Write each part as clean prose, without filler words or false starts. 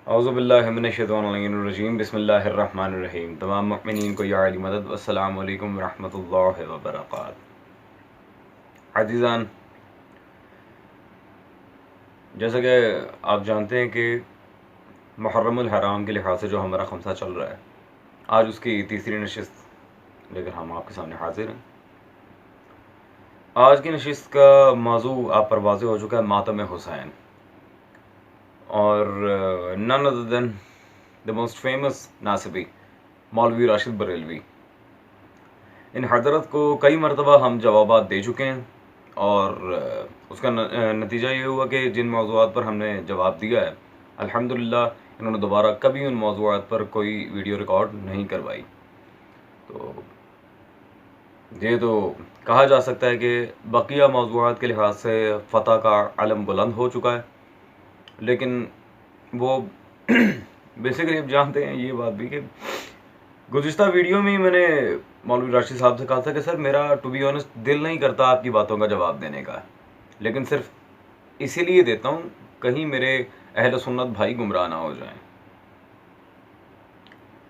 औज़ुबिल्लाहिमिनश्शैतानिर्रजीम बिस्मिल्लाहिर्रहमानिर्रहीम। तमाम मुमिनीन को या अली मदद। अस्सलामु अलैकुम रहमतुल्लाहि व बरकातहू। अज़ीज़ान, जैसा कि आप जानते हैं कि मुहर्रमुल हराम के लिहाज से जो हमारा खमसा चल रहा है, आज उसकी तीसरी नशिस्त लेकर हम आपके सामने हाजिर हैं। आज की नशिस्त का मौजू आप पर वाज़ेह हो चुका है, मातम हुसैन। और none other than the most famous नासिबी मौलवी राशिद बरेलवी। इन हज़रत को कई मरतबा हम जवाबात दे चुके हैं और उसका नतीजा ये हुआ कि जिन मौज़ूआत पर हमने जवाब दिया है, अल्हम्दुलिल्लाह इन्होंने दोबारा कभी उन मौज़ूआत पर कोई वीडियो रिकॉर्ड नहीं करवाई। तो ये तो कहा जा सकता है कि बकिया मौज़ूआत के लिहाज से फ़तह का अलम बुलंद हो चुका है। लेकिन वो बेसिकली आप जानते हैं ये बात भी कि गुज़िश्ता वीडियो में ही मैंने मौलवी राशिद साहब से कहा था कि सर, मेरा टू बी ऑनेस्ट दिल नहीं करता आपकी बातों का जवाब देने का, लेकिन सिर्फ इसीलिए देता हूँ कहीं मेरे अहले सुन्नत भाई गुमराह ना हो जाएं,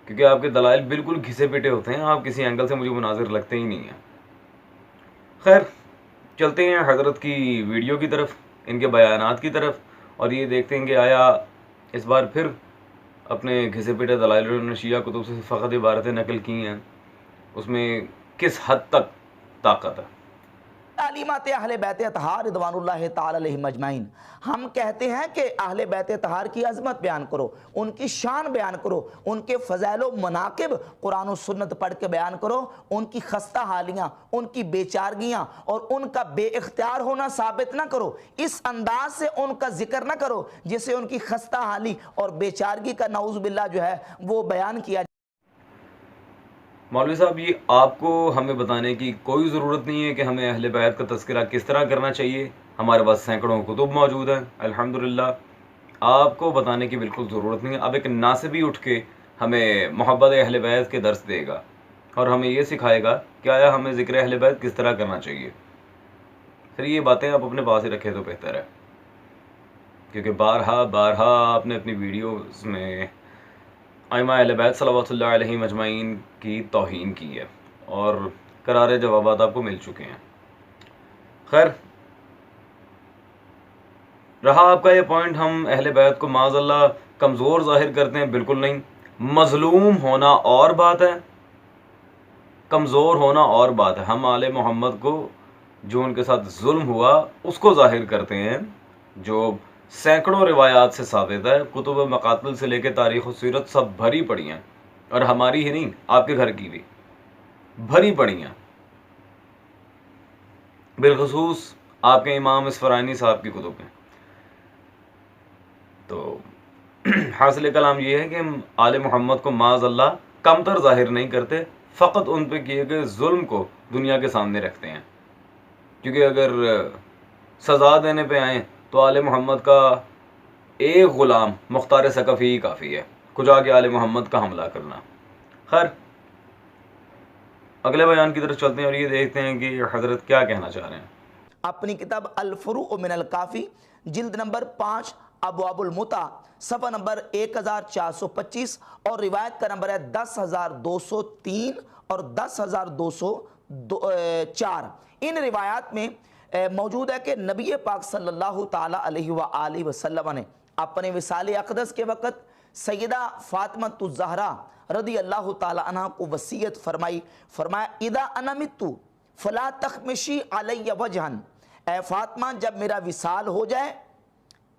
क्योंकि आपके दलाइल बिल्कुल घिसे पिटे होते हैं। आप किसी एंगल से मुझे मुनाजिर लगते ही नहीं हैं। खैर, चलते हैं हज़रत की वीडियो की तरफ, इनके बयानात की तरफ, और ये देखते हैं कि आया इस बार फिर अपने घिसे पिटे दलाइल ने शिया कुतुब से फ़कत इबारतें नकल की हैं, उसमें किस हद तक ताकत है। तालीमात अहले बैत अतहार रिदवानुल्लाह ताला अलैहिम अजमाइन। हम कहते हैं कि अहले बैत अतहार की अजमत बयान करो, उनकी शान बयान करो, उनके फ़ज़ाइल व मनाक़िब कुरान और सुन्नत पढ़ के बयान करो, उनकी खस्ता हालियाँ, उनकी बेचारगियाँ और उनका बेइख्तियार होना साबित ना करो। इस अंदाज से उनका जिक्र ना करो जिससे उनकी खस्ता हाली और बेचारगी का नऊज़ बिल्लाह जो है वो बयान किया। मौलवी साहब, ये आपको हमें बताने की कोई ज़रूरत नहीं है कि हमें अहले बैत का तज़किरा किस तरह करना चाहिए। हमारे पास सैकड़ों कुतुब मौजूद हैं अल्हम्दुलिल्लाह। आपको बताने की बिल्कुल ज़रूरत नहीं है। अब एक नासिबी उठ के हमें मोहब्बत अहले बैत के दर्स देगा और हमें ये सिखाएगा कि आया हमें ज़िक्र अहले बैत किस तरह करना चाहिए। फिर ये बातें आप अपने पास ही रखें तो बेहतर है, क्योंकि बारहा आपने अपनी वीडियोज़ में आइमा अहले बैत सल्लल्लाहु अलैहि अजमाइन की तौहीन की है और करारे जवाबात आपको मिल चुके हैं। खैर, रहा आपका ये पॉइंट, हम अहले बैत को माज़अल्लाह कमज़ोर ज़ाहिर करते हैं, बिल्कुल नहीं। मज़लूम होना और बात है, कमज़ोर होना और बात है। हम आले मोहम्मद को जो उनके साथ जुल्म हुआ उसको ज़ाहिर करते हैं, जो सैकड़ों रिवायात से साबित है। कुतुब मकातिल से लेकर तारीख़ और सीरत सब भरी पड़ी हैं, और हमारी ही नहीं, आपके घर की भी भरी पड़ी हैं। बिलखुसूस आपके इमाम इसफरानी साहब की कुतुब में। तो हासिल कलाम ये है कि हम आले मोहम्मद को माज़अल्लाह कमतर ज़ाहिर नहीं करते, फ़कत उन पर किए गए जुल्म को दुनिया के सामने रखते हैं। क्योंकि अगर सज़ा देने पे आएँ तो आले मोहम्मद का एक ग़ुलाम मुख्तार सकफ़ी ही काफ़ी है, कुछ आगे आले मोहम्मद का हमला करना। खैर, अगले बयान की तरफ चलते हैं और ये देखते हैं कि हज़रत क्या कहना चाह रहे हैं। अपनी किताब अल फ़ुरू मिनल काफ़ी जिल्द नंबर 5 अबवाबुल मुता सफ़ा नंबर 1425 और रिवायत का नंबर है 10,203 और 10,204। इन रिवायात में मौजूद है कि नबी पाक सल्लल्लाहु ताला अलैहि वसल्लम ने अपने विसाल अक़दस के वक़्त सैयदा फ़ातिमा ज़हरा रदी अल्लाह ताला अन्हा को वसीयत फरमाया इदा अना मित्तु फ़ला तख़मिशी अलैया वजहन। ए फ़ातिमा, जब मेरा विसाल हो जाए,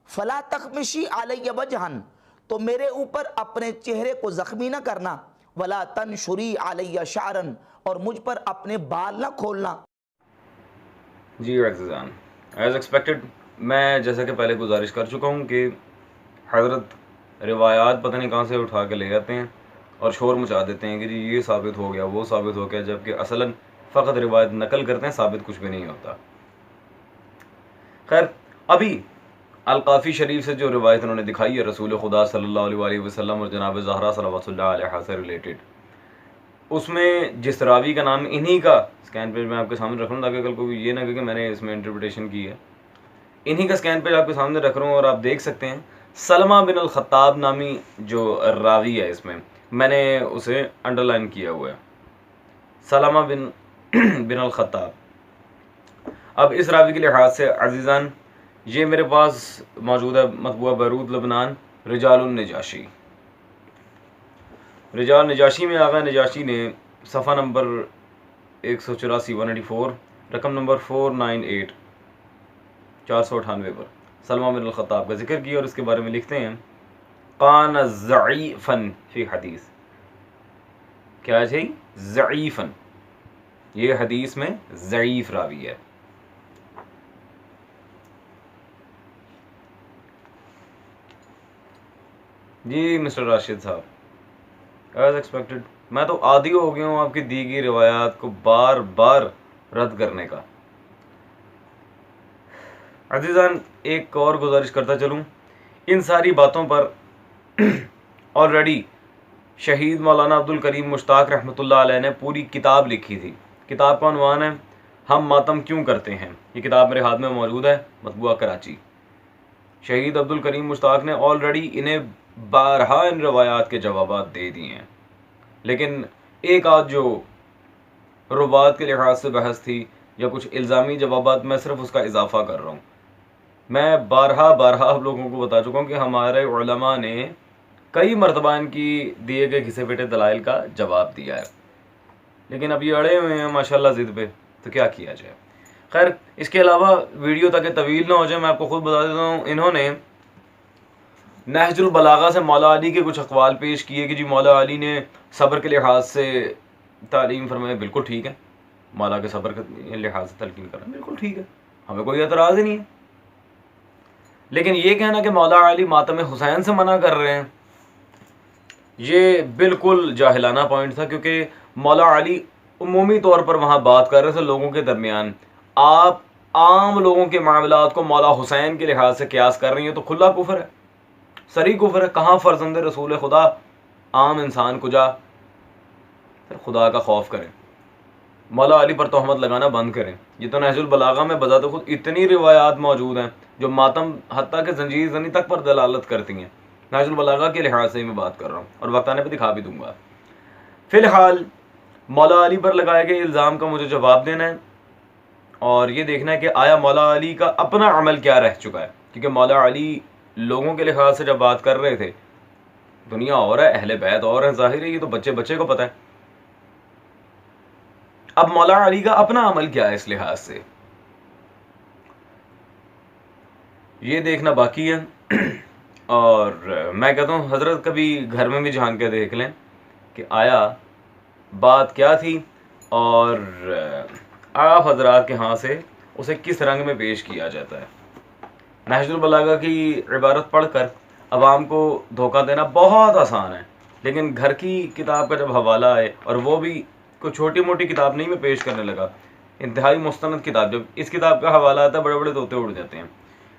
फ़ला तख़मिशी अलैया वजहन, तो मेरे ऊपर अपने चेहरे को ज़ख्मी न करना, वला तनशुरी अलैया शारन, और मुझ पर अपने बाल न खोलना। जी अज़ीज़ान, एज़ एक्सपेक्टेड मैं जैसा कि पहले गुजारिश कर चुका हूँ कि हज़रत रिवायात पता नहीं कहाँ से उठा के ले जाते हैं और शोर मचा देते हैं कि जी ये साबित हो गया, वो साबित हो गया, जबकि असलन फ़कत रिवायत नकल करते हैं, साबित कुछ भी नहीं होता। खैर, अभी अल-काफ़ी शरीफ से जो रिवायत उन्होंने दिखाई है रसूल खुदा सल्लल्लाहु अलैहि वसल्लम और जनाब ज़हरा सल्लल्लाहु अलैहा से रिलेटेड, उसमें जिस रावी का नाम इन्हीं का स्कैन पेज मैं आपके सामने रख रहा हूँ, ताकि कल को ये ना कि मैंने इसमें इंटरप्रिटेशन की है, इन्हीं का स्कैन पेज आपके सामने रख रहा हूँ और आप देख सकते हैं। सलमा बिन अल खत्ताब नामी जो रावी है, इसमें मैंने उसे अंडरलाइन किया हुआ है, सलमा बिन बिन अल खत्ताब। अब इस रावी के लिहाज से अजीज़ान, ये मेरे पास मौजूद है मतबूआ बैरूत लबनान रिजालुन नजाशी। रिजाल नजाशी में आगा नजाशी ने सफ़ा नंबर 184 184 रकम नंबर 498 498 पर सलमा बिन अल खत्ताब का जिक्र किया और इसके बारे में लिखते हैं कान ज़ईफ़न फ़ी हदीस। क्या है ज़ईफ़न, ये हदीस में ज़ईफ़ रावी है। जी मिस्टर राशिद साहब, एज एक्सपेक्टेड मैं तो आदी हो गया हूँ आपकी दी गई रिवायात को बार बार रद्द करने का। अजीज़ान, एक और गुजारिश करता चलूँ, इन सारी बातों पर ऑलरेडी शहीद मौलाना अब्दुल करीम मुश्ताक रहमतुल्लाह अलैह ने पूरी किताब लिखी थी। किताब का उन्वान है हम मातम क्यों करते हैं। ये किताब मेरे हाथ में मौजूद है, मतबूआ कराची। शहीद अब्दुल करीम मुश्ताक ने ऑलरेडी इन्हें बारहा इन रवायात के जवाबात दे दिए हैं, लेकिन एक आध जो रुवात के लिहाज से बहस थी या कुछ इल्ज़ामी जवाबात, मैं सिर्फ उसका इजाफा कर रहा हूँ। मैं बारहा आप लोगों को बता चुका हूँ कि हमारे उलमा ने कई मरतबा इनकी दिए गए घिसे पिटे दलाइल का जवाब दिया है, लेकिन अब ये अड़े हुए हैं माशाल्लाह ज़िद पे, तो क्या किया जाए। खैर, इसके अलावा वीडियो ताकि तवील ना हो जाए, मैं आपको खुद बता देता हूँ, इन्होंने नहजुल बलागा से मौला अली के कुछ अक़वाल पेश किए कि जी मौला अली ने सब्र के लिहाज से तालीम फरमाई। बिल्कुल ठीक है, मौला के सब्र के लिहाज से तलकीन करना बिल्कुल ठीक है, हमें कोई एतराज़ ही नहीं है। लेकिन ये कहना कि मौला अली मातम हुसैन से मना कर रहे हैं, ये बिल्कुल जाहिलाना पॉइंट था, क्योंकि मौला अली उमूमी तौर पर वहाँ बात कर रहे थे लोगों के दरमियान। आप आम लोगों के मामलात को मौला हुसैन के लिहाज से क्यास कर रही हैं, तो खुला कुफर है, सरी कुफर है। कहाँ फर्जंद रसूल खुदा आम इंसान को जा, फिर खुदा का खौफ करें, मौला अली पर तोहमत लगाना बंद करें। ये तो नहजुल बलागा में बजाते खुद इतनी रिवायात मौजूद हैं जो मातम हत्ता के जंजीर जनी तक पर दलालत करती हैं। नहजुल बलागा के लिहाज से ही मैं बात कर रहा हूँ और वक्त आने पर दिखा भी दूंगा। फ़िलहाल मौला अली पर लगाए गए इल्ज़ाम का मुझे जवाब देना है और ये देखना है कि आया मौला अली का अपना अमल क्या रह चुका है, क्योंकि मौला अली लोगों के लिहाज से जब बात कर रहे थे, दुनिया और है, अहले बैत और है, जाहिर है ये तो बच्चे बच्चे को पता है। अब मौला अली का अपना अमल क्या है इस लिहाज से, ये देखना बाकी है। और मैं कहता हूँ हज़रत कभी घर में भी झांक के देख लें कि आया बात क्या थी और आप हजरात के यहाँ से उसे किस रंग में पेश किया जाता है। नहजुल बलागा की इबारत पढ़कर अवाम को धोखा देना बहुत आसान है, लेकिन घर की किताब का जब हवाला आए, और वो भी कोई छोटी मोटी किताब नहीं मैं पेश करने लगा, इंतहाई मुस्तनद किताब, जब इस किताब का हवाला आता है बड़े बड़े तोते उड़ जाते हैं।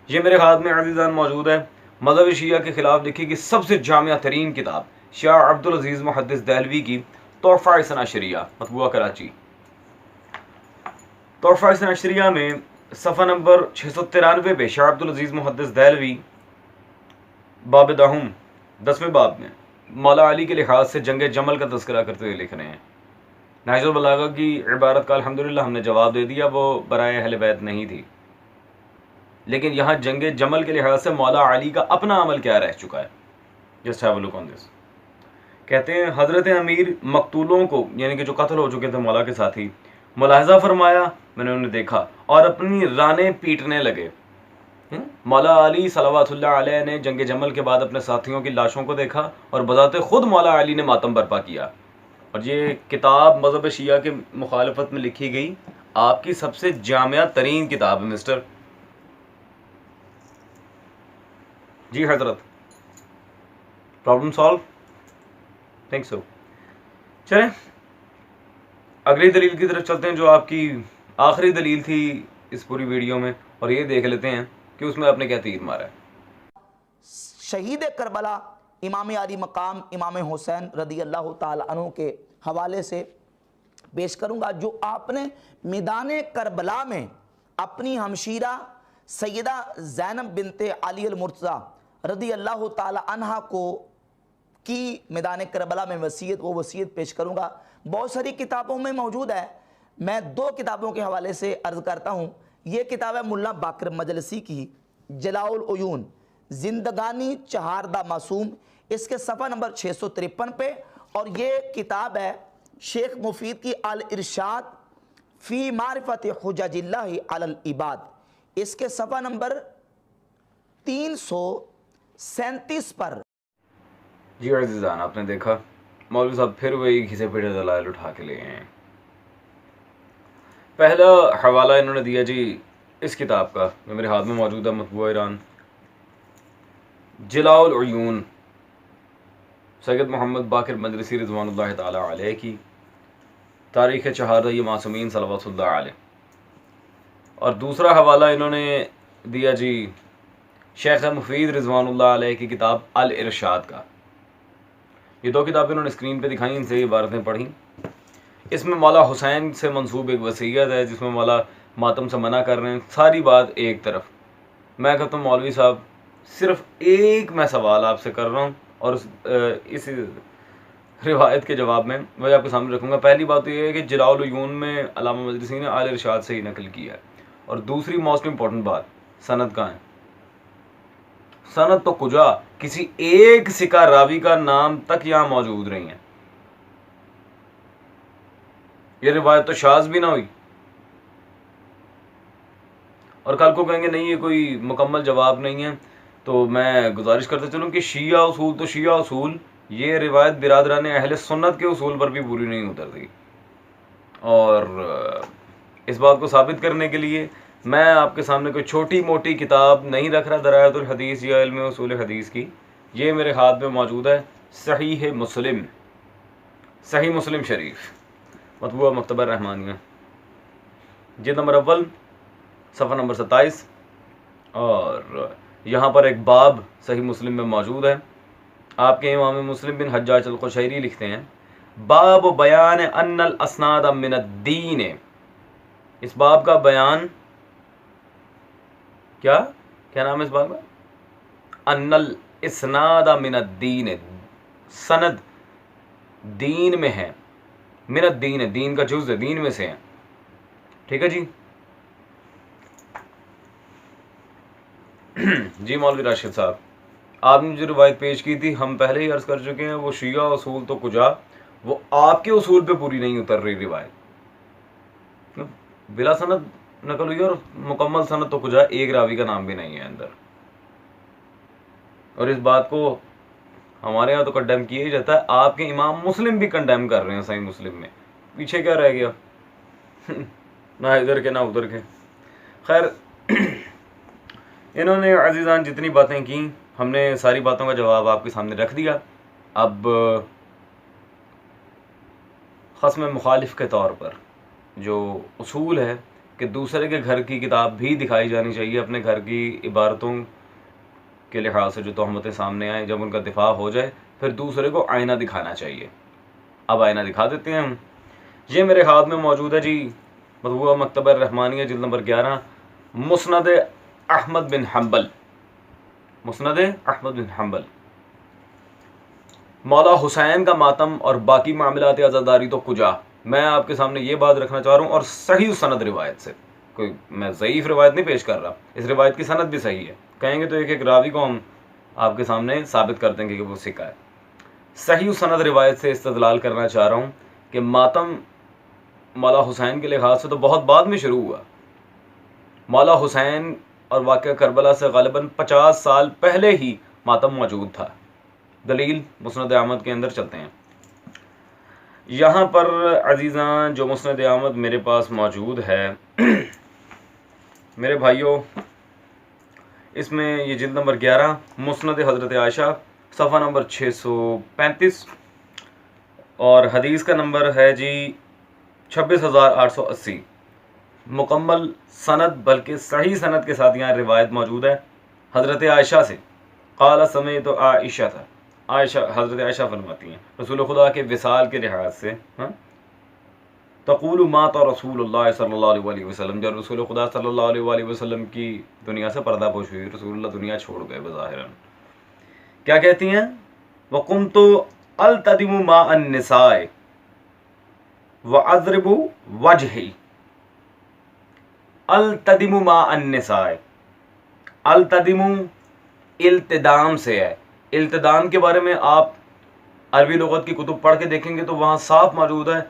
ये मेरे हाथ में अज़ीज़ान मौजूद है, मज़हब शिया के ख़िलाफ़ लिखी गई सबसे जामिया तरीन किताब शाह अब्दुल अज़ीज़ मुहद्दिस दहलवी की तोहफ़ा इस्ना अशरिया, मतबूआ कराची। तोहफ़ा इस्ना अशरिया में सफ़ा नंबर 693 पे शाह अब्दुल अज़ीज़ मुहद्दिस दहलवी बाब दाहुम 10वें बाब में मौला अली के लिहाज से जंग जमल का तज़किरा करते हुए लिख रहे हैं। नहजुल बलागा की इबारत का अल्हम्दुलिल्लाह हमने जवाब दे दिया, वो बराए अहले बैत नहीं थी, लेकिन यहाँ जंग जमल के लिहाज से मौला अली का अपना अमल क्या रह चुका है। Just have a look on this. कहते हैं हज़रत अमीर मकतूलों को, यानी कि जो कत्ल हो चुके थे मौला के साथी, मुलाहजा फरमाया, मैंने उन्हें देखा और अपनी रानें पीटने लगे। मौला अली सल्लल्लाहु अलैहि ने जंग जमल के बाद अपने साथियों की लाशों को देखा और बजाते खुद मौला अली ने मातम बर्पा किया। और ये किताब मज़हब शिया के मुखालफत में लिखी गई आपकी सबसे जामिया तरीन किताब है मिस्टर। जी हजरत, प्रॉब्लम सॉल्व, थिंक सो। चलें अगली दलील की तरफ चलते हैं, जो आपकी आखिरी दलील थी इस पूरी वीडियो में, और ये देख लेते हैं कि उसमें आपने क्या तीर मारा है। शहीद करबला इमाम अली मकाम इमाम हुसैन रदी अल्लाह ताला अन्हु के हवाले से पेश करूँगा, जो आपने मैदान करबला में अपनी हमशीरा सैयदा ज़ैनब बिनते अली अल मुर्तज़ा रदी अल्लाह ताला अन्हा को की मैदान करबला में वसीयत, वो वसीयत पेश करूँगा। बहुत सारी किताबों में मौजूद है, मैं 2 किताबों के हवाले से अर्ज़ करता हूँ। ये किताब है मुल्ला बाकर मजलसी की जलाउल उयून, जिंदगानी चहारदा मासूम, इसके सफ़ा नंबर 653 पे। और ये किताब है शेख मुफीद की अल इरशाद फ़ी मारिफत हुज्जतिल्लाहि अलल इबाद, इसके सफ़ा नंबर 337 पर। जी अज़ीज़ान, आपने देखा मौलवी साहब फिर वही घिसे पिटे दलाइल उठा के ले आए हैं। पहला हवाला इन्होंने दिया जी इस किताब का जो मेरे हाथ में मौजूद है, मतबूआ ईरान जलाउल उयून, सैयद मोहम्मद बाकर मजलिसी रिज़वानुल्लाह ताला अलैह की तारीख़ चहारदा मासूमीन सल्लल्लाहु अलैहि। और दूसरा हवाला इन्होंने दिया जी शेख मुफीद रिज़वानुल्लाह अलैह की किताब अल इरशाद का। ये 2 किताबें इन्होंने स्क्रीन पे दिखाई, इनसे इबारतें पढ़ी। इसमें मौला हुसैन से मंसूब एक वसीयत है जिसमें मौला मातम से मना कर रहे हैं। सारी बात एक तरफ। मैं कहता हूँ मौलवी साहब सिर्फ एक मैं सवाल आपसे कर रहा हूँ और इस रिवायत के जवाब में मैं आपके सामने रखूँगा। पहली बात तो ये है कि जलाउल उयून में अल्लामा मजलिसी ने अल इरशाद से ही नकल किया है। और दूसरी मोस्ट इम्पॉर्टेंट बात, सनद कहाँ है? सनद तो कुजा किसी एक सिका रावी का नाम तक यहाँ मौजूद नहीं है। ये रिवायत तो शाज भी ना हुई। और कल को कहेंगे नहीं ये कोई मुकम्मल जवाब नहीं है, तो मैं गुजारिश करते चलूँ कि शिया उसूल तो शिया उसूल, ये रिवायत बिरादरान अहले सुन्नत के उसूल पर भी पूरी नहीं उतरती। और इस बात को साबित करने के लिए मैं आपके सामने कोई छोटी मोटी किताब नहीं रख रहा दरायतुल हदीस या इल्म उसूल हदीस की। ये मेरे हाथ में मौजूद है सहीह मुस्लिम, सही मुस्लिम शरीफ, मतबूआ मकतबा रहमानिया, जिल्द नंबर अव्वल सफ़ा नंबर 27। और यहाँ पर एक बाब सही मुस्लिम में मौजूद है। आपके इमाम मुस्लिम बिन हज्जाज अल कुशैरी लिखते हैं बाब बयान अन्नल अस्नाद मिनद्दीन। इस बाब का बयान क्या नाम है इस बाब का? अन्नल इस्नाद मिनद्दीन, सनद दीन में है, मिनद्दीन है, दीन का जुज़ है, दीन में से है। ठीक है जी। जी मौलवी राशिद साहब, आपने जो रिवायत पेश की थी हम पहले ही अर्ज कर चुके हैं, वो शिया उसूल तो कुजा, वो आपके उसूल पे पूरी नहीं उतर रही रिवायत। बिला सनद नकल हुई और मुकम्मल सनद तो कुजा, एक रावी का नाम भी नहीं है अंदर। और इस बात को हमारे यहाँ तो कंडेम किया ही जाता है, आपके इमाम मुस्लिम भी कंडेम कर रहे हैं सही मुस्लिम में। पीछे क्या रह गया? ना इधर के ना उधर के। खैर इन्होंने अजीज़ान जितनी बातें की हमने सारी बातों का जवाब आपके सामने रख दिया। अब ख़स्म मुखालिफ के तौर पर जो उसूल है कि दूसरे के घर की किताब भी दिखाई जानी चाहिए, अपने घर की इबारतों के लिहाज से जो तहमतें सामने आए, जब उनका दिफा हो जाए फिर दूसरे को आईना दिखाना चाहिए। अब आईना दिखा देते हैं हम। ये मेरे हाथ में मौजूद है जी मतबूआ मकतबा रहमानिया जिल्द नंबर 11, मुस्नद अहमद बिन हम्बल, मुस्नद अहमद बिन हम्बल। मौला हुसैन का मातम और बाकी मामलात आज़ादारी तो कुजा। मैं आपके सामने ये बात रखना चाह रहा हूँ और सही सनद रिवायत से, कोई मैं ज़ईफ़ रिवायत नहीं पेश कर रहा, इस रिवायत की सनद भी सही है। कहेंगे तो एक एक रावी को हम आपके सामने साबित कर देंगे कि वो सिक्का है। सही सनद रिवायत से इस्तदलाल करना चाह रहा हूँ कि मातम मौला हुसैन के लिहाज से तो बहुत बाद में शुरू हुआ। मौला हुसैन और वाक़या करबला से ग़ालिबन 50 साल पहले ही मातम मौजूद था। दलील मुस्नद अहमद के अंदर चलते हैं। यहाँ पर अजीज़ान जो मुस्नद अहमद मेरे पास मौजूद है मेरे भाइयों, इसमें ये जिल्द नंबर 11 मुस्नद हज़रत आयशा सफ़ा नंबर 635 और हदीस का नंबर है जी 26,880। मुकम्मल सनद बल्कि सही सनद के साथ यहाँ रिवायत मौजूद है हज़रत आयशा से। क़ाला समे तो आयशा था, आयशा हज़रत आयशा फरमाती हैं रसूल खुदा के विसाल के लिहाज से, तक़ूलु मात रसूलुल्लाह सल्लल्लाहु अलैहि वसल्लम, जब रसूल खुदा सल्लल्लाहु अलैहि वसल्लम की दुनिया से पर्दा पोश हुई, रसूलुल्लाह दुनिया छोड़ गए बज़ाहिरन, क्या कहती हैं? वकुम तो अल तदिमु मा अन्निसाए व अजरबु वजही। अल तदिमु मा अन्निसाए, अल तदिमु इल्तिदाम से है। इल्तिदाम के बारे में आप अरबी लुगत की कुतुब पढ़ के देखेंगे तो वहाँ साफ मौजूद है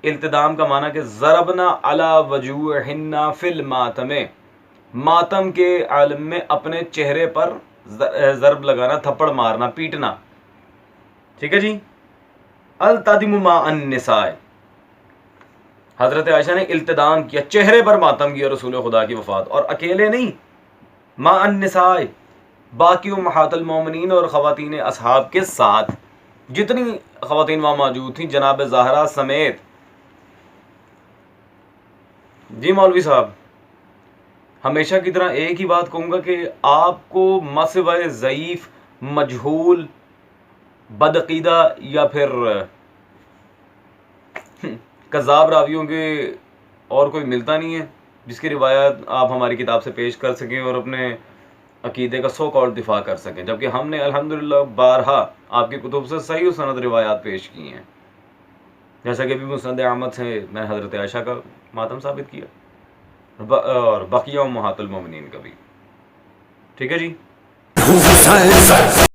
इल्तिदाम का माना कि ज़रबना अला वजूहिन्ना फिल मातमे, मातम के आलम में अपने चेहरे पर ज़रब लगाना, थप्पड़ मारना, पीटना। ठीक है जी। अल तदिमु मा अन्निसाए, हज़रत आयशा ने इल्तिदाम किया, चेहरे पर मातम किया रसूल खुदा की वफ़ात, और अकेले नहीं, मा अन्निसाए, बाकी उम्महातुल मोमिनीन और ख़वातीन असहाब के साथ जितनी ख़वातीन वहाँ मौजूद थी, जनाब ज़हरा समेत। जी मौलवी साहब, हमेशा की तरह एक ही बात कहूँगा कि आपको मसवे ज़ईफ़, मजहूल, बदअक़ीदा या फिर कज़ाब रावियों के और कोई मिलता नहीं है जिसकी रिवायत आप हमारी किताब से पेश कर सकें और अपने अकीदे का सो कॉल्ड दिफा कर सकें, जबकि हमने अल्हम्दुलिल्लाह बारहा आपकी कुतुब से सही सनद रिवायात पेश की हैं। जैसा कि अभी मुस्नद अहमद से मैंने हज़रत आयशा का मातम साबित किया और बकिया उम्महातुल मोमिनीन का भी। ठीक है जी।